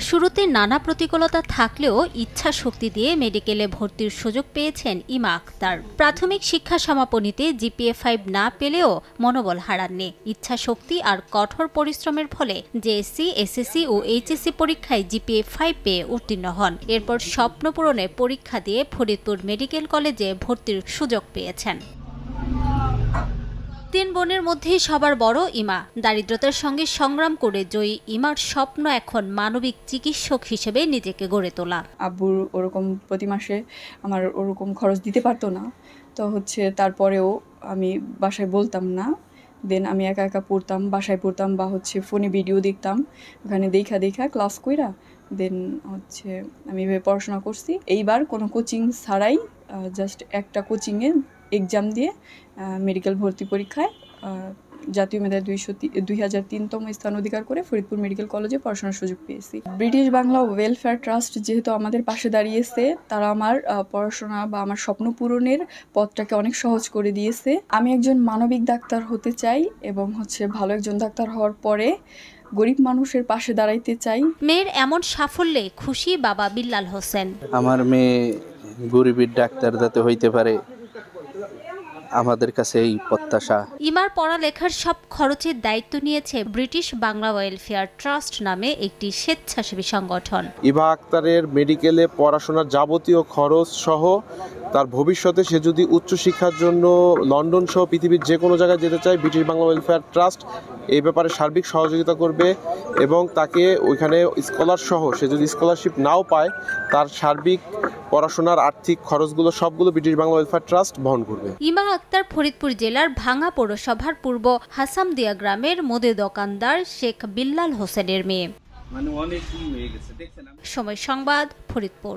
শুরুতে নানা প্রতিকূলতা থাকলেও ইচ্ছা শক্তি দিয়ে মেডিকেলে ভর্তির সুযোগ পেয়েছেন ইমা আক্তার। প্রাথমিক শিক্ষা সমাপনীতে জিপিএ 5 না পেলেও মনোবল হারাননি। ইচ্ছা শক্তি আর কঠোর পরিশ্রমের ফলে জেএসসি, এসএসসি ও এইচএসসি পরীক্ষায় জিপিএ 5 পেয়ে উত্তীর্ণ হন। এরপর স্বপ্ন পূরণে পরীক্ষা দিয়ে ফরিদপুর মেডিকেল কলেজে ভর্তির সুযোগ পেয়েছেন। 3 বোনের মধ্যে সবার বড় ইমা। দারিদ্রতার সঙ্গে সংগ্রাম করে জয়ী ইমার স্বপ্ন এখন মানবিক চিকিৎসক হিসেবে নিজেকে গড়ে তোলা। আব্বুর ওরকম প্রতি মাসে আমার ওরকম খরচ দিতে পারতো না, তো তারপরেও আমি বাসায় বলতাম না। দেন আমি একা একা পড়তাম, বাসায় পড়তাম বা ফোনে ভিডিও দেখতাম, ওখানে দেখা ক্লাস কইরা দেন আমি এভাবে পড়াশোনা করছি। এইবার কোনো কোচিং ছাড়াই জাস্ট একটা কোচিংয়ে এক্সাম দিয়ে মেডিকেল ভর্তি পরীক্ষায় জাতীয় মেধায় 2003তম স্থান অধিকার করে ফরিদপুর মেডিকেল কলেজে পড়াশোনার সুযোগ পেয়েছি। ব্রিটিশ বাংলা ওয়েলফেয়ার ট্রাস্ট যেহেতু আমাদের পাশে দাঁড়িয়েছে, তারা আমার পড়াশোনা বা আমার স্বপ্ন পূরণের পথটাকে অনেক সহজ করে দিয়েছে। আমি একজন মানবিক ডাক্তার হতে চাই এবং ভালো একজন ডাক্তার হওয়ার পরে গরিব মানুষের পাশে দাঁড়াইতে চাই। মেয়ের এমন সাফল্যে খুশি বাবা বিল্লাল হোসেন। আমার মেয়ে গরিবের ডাক্তার যাতে হইতে পারে, আমাদের কাছে এই প্রত্যাশা। ইমার পড়ালেখার সব খরচের দায়িত্ব নিয়েছে ব্রিটিশ বাংলা ওয়েলফেয়ার ট্রাস্ট নামে একটি স্বেচ্ছাসেবী সংগঠন। ইভা আক্তারের মেডিকেলে পড়াশোনার যাবতীয় খরচ সহ তার ভবিষ্যতে সে যদি উচ্চশিক্ষার জন্য লন্ডন সহ পৃথিবীর যে কোনো জায়গায় যেতে চায়, ব্রিটিশ বাংলা ওয়েলফেয়ার ট্রাস্ট এই ব্যাপারে সার্বিক সহযোগিতা করবে এবং তাকে ওইখানে স্কলার সহ সে যদি স্কলারশিপ নাও পায়, তার সার্বিক পড়াশোনার আর্থিক খরচগুলো সবগুলো ব্রিটিশ বাংলা ওয়েলফেয়ার ট্রাস্ট বহন করবে। ইমা আক্তার ফরিদপুর জেলার ভাঙ্গা পৌরসভার পূর্ব হাসামদিয়া গ্রামের মুদি দোকানদার শেখ বিল্লাল হোসেনের মেয়ে। সময় সংবাদ, ফরিদপুর।